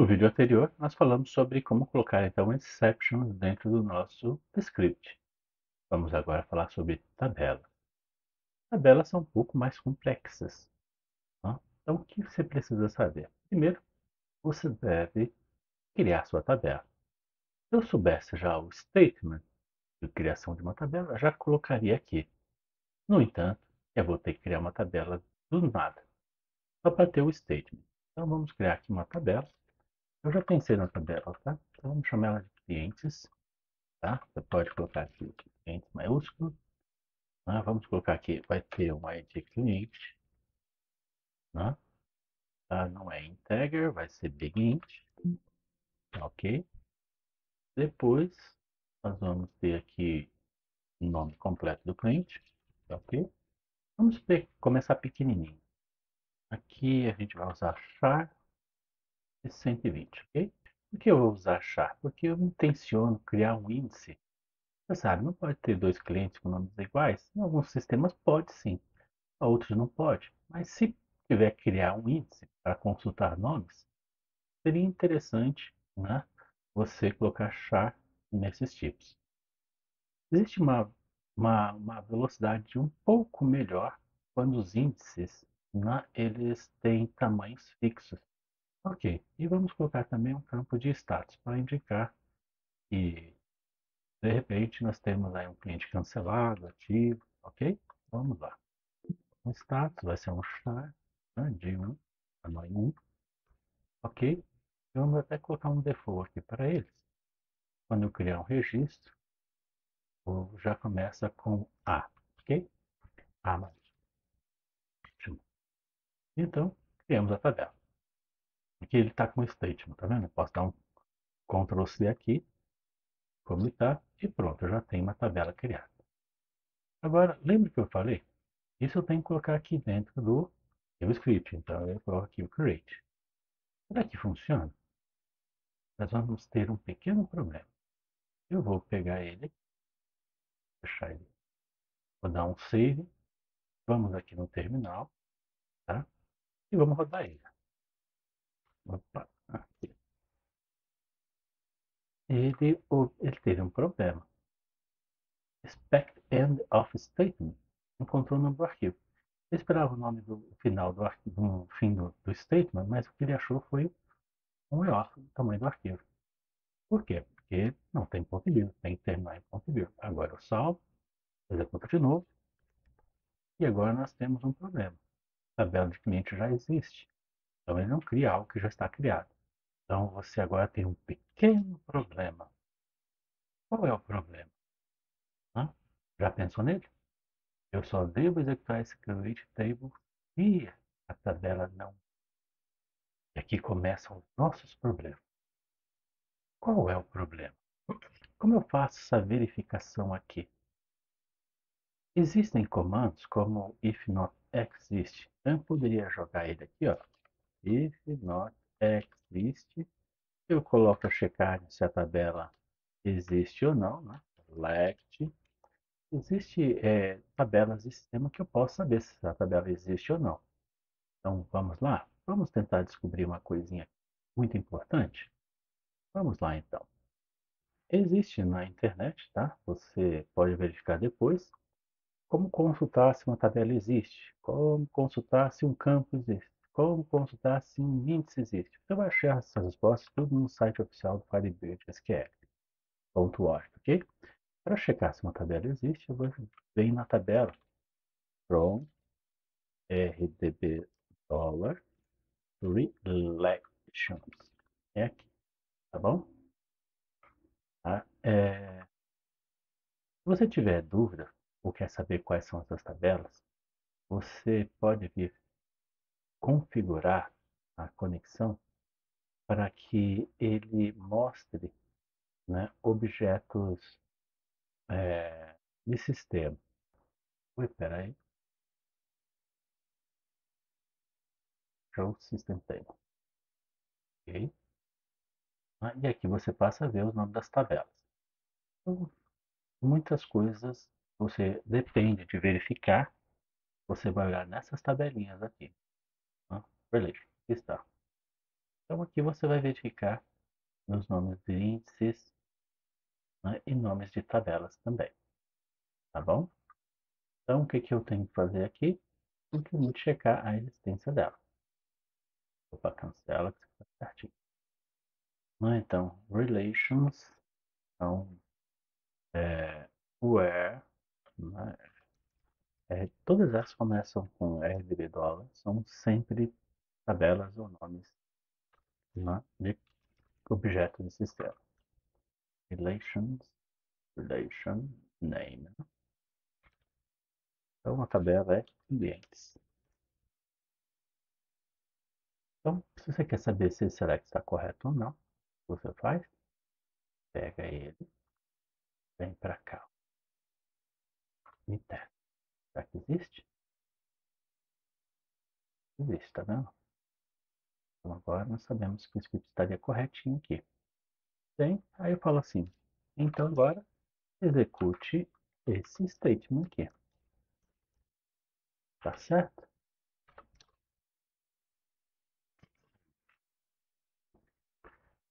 No vídeo anterior, nós falamos sobre como colocar então exceptions dentro do nosso script. Vamos agora falar sobre tabelas. Tabelas são um pouco mais complexas, tá? Então, o que você precisa saber? Primeiro, você deve criar sua tabela. Se eu soubesse já o statement de criação de uma tabela, já colocaria aqui. No entanto, eu vou ter que criar uma tabela do nada, só para ter o statement. Então, vamos criar aqui uma tabela. Eu já pensei na tabela, tá? Então, vamos chamar ela de clientes. Tá? Você pode colocar aqui cliente maiúsculo. Né? Vamos colocar aqui, vai ter um ID cliente. Né? Tá? Não é integer, vai ser big int. Ok? Depois, nós vamos ter aqui o nome completo do cliente. Ok? Vamos começar pequenininho. Aqui a gente vai usar char e 120, ok? Por que eu vou usar char? Porque eu intenciono criar um índice. Você sabe, não pode ter dois clientes com nomes iguais. Em alguns sistemas pode sim. A outros não pode. Mas se tiver que criar um índice para consultar nomes, seria interessante, né, você colocar char nesses tipos. Existe uma velocidade um pouco melhor quando os índices, né, eles têm tamanhos fixos. Ok, e vamos colocar também um campo de status para indicar que, de repente, nós temos aí um cliente cancelado, ativo, ok? Vamos lá. O status vai ser um char, né, de 1, tamanho 1, ok? Vamos até colocar um default aqui para eles. Quando eu criar um registro, já começa com A, ok? A maiúsculo. Então, criamos a tabela. Aqui ele está com o statement, tá vendo? Eu posso dar um Ctrl C aqui, como está, e pronto, eu já tenho uma tabela criada. Agora, lembra que eu falei? Isso eu tenho que colocar aqui dentro do meu script. Então, eu coloco aqui o create. Será que funciona? Nós vamos ter um pequeno problema. Eu vou pegar ele, fechar ele. Vou dar um save. Vamos aqui no terminal, tá? E vamos rodar ele. Opa, aqui. Ele teve um problema. Expect end of statement. Encontrou o nome do arquivo. Eu esperava o nome do final do arquivo, no fim do statement, mas o que ele achou foi um erro do tamanho do arquivo. Por quê? Porque não tem ponto e vírgula, tem que terminar em ponto e vírgula. Agora eu salvo, executo de novo, e agora nós temos um problema. A tabela de cliente já existe. Então ele não cria algo que já está criado. Então você agora tem um pequeno problema. Qual é o problema? Hã? Já pensou nele? Eu só devo executar esse create table se a tabela não. E aqui começam os nossos problemas. Qual é o problema? Como eu faço essa verificação aqui? Existem comandos como if not exist. Eu poderia jogar ele aqui, ó. If not exist. Eu coloco a checagem se a tabela existe ou não, né? Select. Existe tabelas de sistema que eu posso saber se a tabela existe ou não. Então vamos lá? Vamos tentar descobrir uma coisinha muito importante? Vamos lá então. Existe na internet, tá? Você pode verificar depois como consultar se uma tabela existe, como consultar se um campo existe, como consultar se um índice existe. Você vai achar essas respostas tudo no site oficial do Firebird SQL.org, ok? Para checar se uma tabela existe, eu vou vir na tabela from RDB dollar Relations. É aqui, tá bom? Tá? Se você tiver dúvida ou quer saber quais são essas tabelas, você pode vir configurar a conexão para que ele mostre, né, objetos de sistema. Ui, peraí. Show System Table. Ok? E aqui você passa a ver os nomes das tabelas. Então, muitas coisas você depende de verificar. Você vai olhar nessas tabelinhas aqui. Tá? Beleza, aqui está. Então aqui você vai verificar nos nomes de índices, né, e nomes de tabelas também, tá bom? Então o que que eu tenho que fazer aqui? Simplesmente checar a existência dela. Opa, cancela que está certinho. Então, relations, então, where, né, todas essas começam com R de dólar, são sempre tabelas ou nomes, né, de objetos de sistema. Relations, relation, name. Então a tabela é ambientes. Então, se você quer saber se esse select está correto ou não, você faz, pega ele, vem para cá, interno. Será que existe? Existe, tá vendo? Então agora nós sabemos que o script estaria corretinho aqui. Bem, aí eu falo assim, então agora execute esse statement aqui. Tá certo?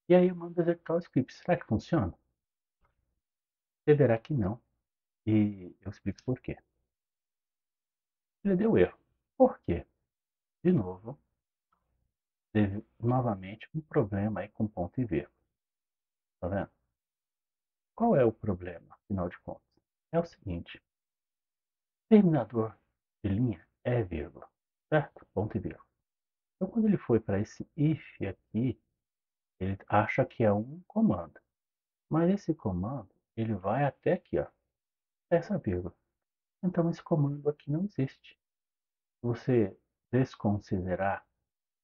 E aí eu mando executar o script. Será que funciona? Você verá que não. E eu explico por quê. Ele deu erro. Por quê? De novo, teve novamente um problema aí com ponto e vírgula. Tá vendo? Qual é o problema, afinal de contas? É o seguinte, terminador de linha é vírgula, certo? Ponto e vírgula. Então quando ele foi para esse if aqui, ele acha que é um comando. Mas esse comando, ele vai até aqui, ó, essa vírgula. Então esse comando aqui não existe. Se você desconsiderar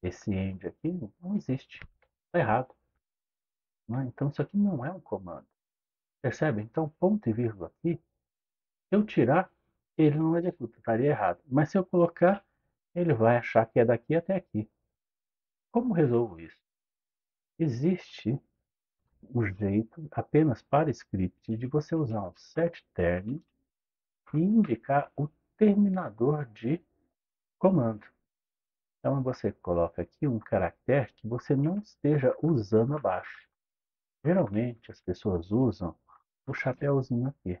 esse end aqui, não existe. Está errado. Né? Então isso aqui não é um comando. Percebe? Então ponto e vírgula aqui, se eu tirar, ele não executa, estaria errado. Mas se eu colocar, ele vai achar que é daqui até aqui. Como resolvo isso? Existe um jeito, apenas para script, de você usar um setTerm e indicar o terminador de comando. Então você coloca aqui um caractere que você não esteja usando abaixo. Geralmente as pessoas usam o chapéuzinho aqui.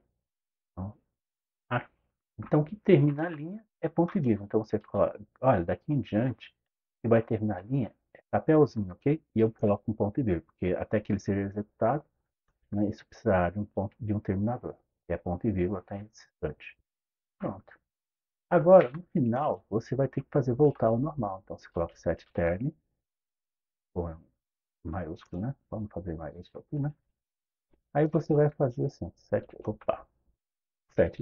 Então, então o que termina a linha é ponto e vírgula. Então você coloca, olha, daqui em diante, o que vai terminar a linha é chapéuzinho, ok? E eu coloco um ponto e vírgula, porque até que ele seja executado, né, isso precisará de um ponto, de um terminador, que é ponto e vírgula até esse instante. Pronto. Agora, no final, você vai ter que fazer voltar ao normal. Então você coloca set term, com maiúsculo, né? Vamos fazer maiúsculo aqui, né? Aí você vai fazer assim, set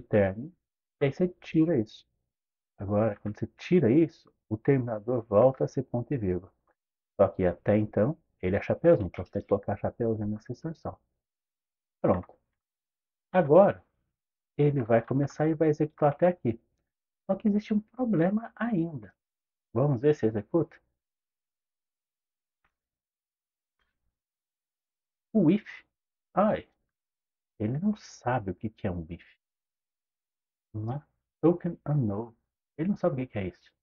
term, e aí você tira isso. Agora, quando você tira isso, o terminador volta a ser ponto e vírgula. Só que até então, ele é chapeuzinho, então você tem que colocar chapeuzinho nessa inserção. Pronto. Agora, ele vai começar e vai executar até aqui. Só que existe um problema ainda. Vamos ver se executa? O if. Ai, ele não sabe o que é um if. Não é? Token unknown. Ele não sabe o que é isso.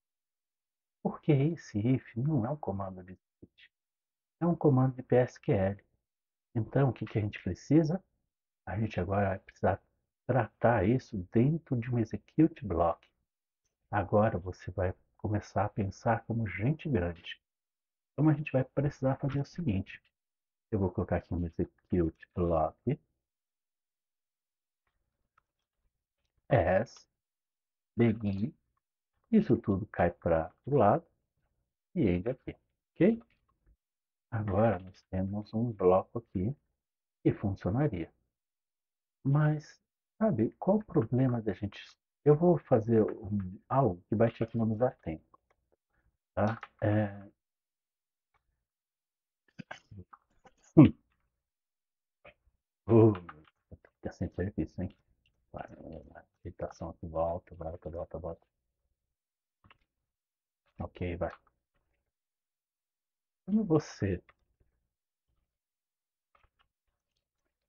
Porque esse if não é um comando de script. É um comando de PSQL. Então, o que a gente precisa? A gente agora vai precisar tratar isso dentro de um execute block. Agora você vai começar a pensar como gente grande. Então a gente vai precisar fazer o seguinte. Eu vou colocar aqui um execute block as begin. Isso tudo cai para o lado e end aqui. Ok? Agora nós temos um bloco aqui que funcionaria. Mas, sabe, qual o problema da gente... Eu vou fazer algo que vai te economizar tempo. Tá? Hum. Uh, é sempre difícil, hein? Vai, Meditação aqui, volta, volta, volta, volta. Ok, vai. Quando você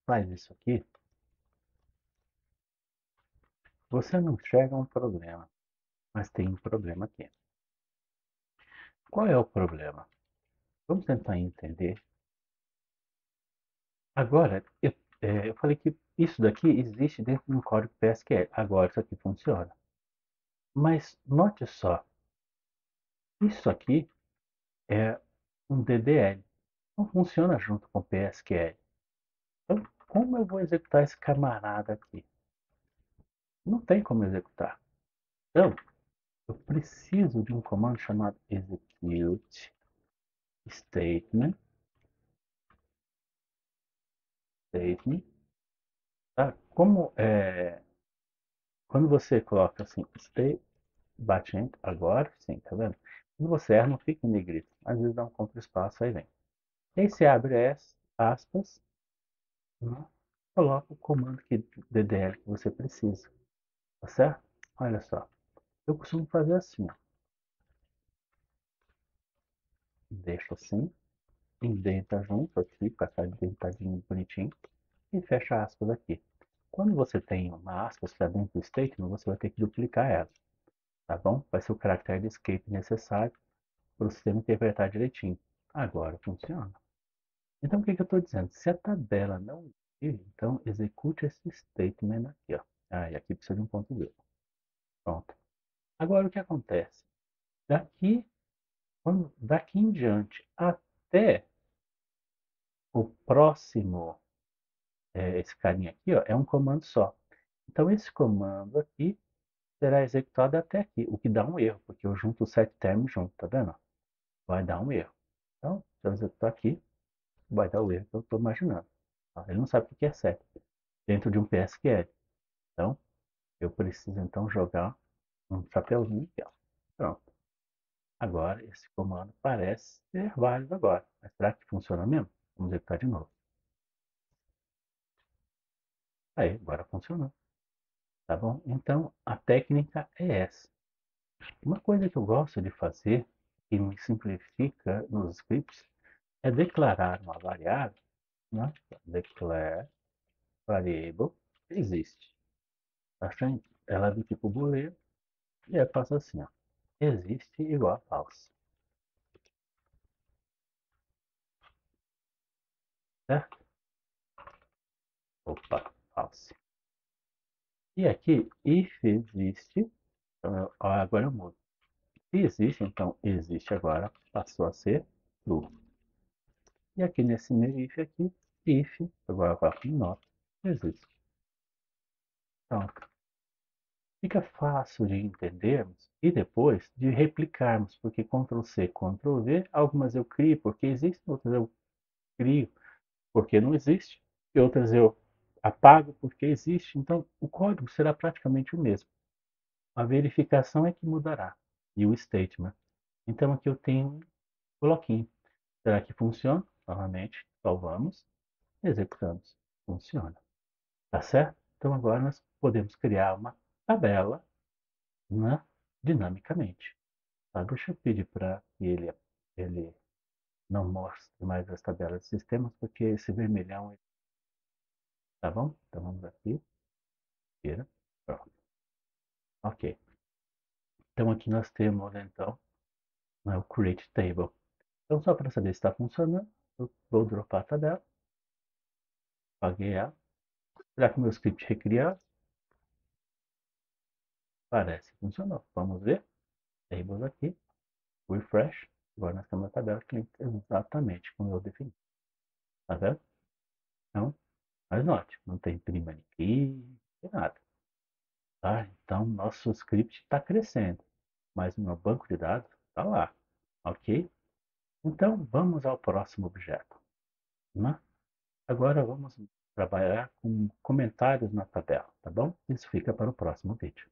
faz isso aqui, você não enxerga um problema, mas tem um problema aqui. Qual é o problema? Vamos tentar entender. Agora, eu falei que isso daqui existe dentro de um código PSQL. Agora isso aqui funciona. Mas note só, isso aqui é um DDL. Não funciona junto com o PSQL. Então, como eu vou executar esse camarada aqui? Não tem como executar. Então, eu preciso de um comando chamado execute statement, statement, tá? Quando você coloca assim, state, bate enter, agora sim, tá vendo? Quando você erra, não fica em negrito. Às vezes dá um contra espaço, aí vem. E aí você abre aspas, né? Coloca o comando que, DDL que você precisa, tá certo? Olha só, eu costumo fazer assim, ó. Deixo assim, indenta junto aqui, com essa indentadinho bonitinho, e fecha aspas aqui. Quando você tem uma aspas que está dentro do statement, você vai ter que duplicar ela, tá bom? Vai ser o caractere de escape necessário para o sistema interpretar direitinho. Agora funciona. Então o que, que eu estou dizendo? Se a tabela não existir, então execute esse statement aqui, ó. Ah, e aqui precisa de um ponto vírgula. Pronto. Agora o que acontece? Daqui, daqui em diante até o próximo, esse carinha aqui, ó, é um comando só. Então esse comando aqui será executado até aqui, o que dá um erro, porque eu junto os 7 termos junto, tá vendo? Vai dar um erro. Então, se eu executar aqui, vai dar o erro que eu estou imaginando. Tá? Ele não sabe o que é 7 dentro de um PSQL. Então, eu preciso então jogar um chapeuzinho aqui, ó. Pronto. Agora, esse comando parece ser válido agora. Mas será que funciona mesmo? Vamos executar de novo. Aí, agora funcionou. Tá bom? Então, a técnica é essa. Uma coisa que eu gosto de fazer, que me simplifica nos scripts, é declarar uma variável, né? Declare variable existe. Tá certo? Ela é do tipo booleano e aí passa assim, ó. Existe igual a false. Certo? Opa, false. E aqui, if existe, então, agora eu mudo. Se existe, então existe agora, passou a ser true. E aqui nesse meu if, agora eu coloco not, existe. Pronto. Fica fácil de entendermos e depois de replicarmos, porque Ctrl C, Ctrl V, algumas eu crio porque existem, outras eu crio porque não existe, e outras eu apago porque existe. Então, o código será praticamente o mesmo. A verificação é que mudará, e o statement. Então, aqui eu tenho um bloquinho. Será que funciona? Novamente, salvamos, executamos. Funciona. Tá certo? Então, agora nós podemos criar uma tabela, né, dinamicamente. Tá? Deixa eu pedir para que ele não mostre mais as tabelas de sistemas, porque esse vermelhão, tá bom? Então vamos aqui, tira, pronto. Ok. Então aqui nós temos então, né, o create table. Então só para saber se está funcionando, eu vou dropar a tabela, apaguei ela. Será que o meu script recriado? Parece que funcionou. Vamos ver. Tables aqui, refresh. Agora nós temos a tabela que exatamente como eu defini. Tá vendo? Então, mas note, não tem prima aqui, não tem nada. Tá? Então, nosso script está crescendo, mas o meu banco de dados está lá, ok? Então, vamos ao próximo objeto. Né? Agora vamos trabalhar com comentários na tabela, tá bom? Isso fica para o próximo vídeo.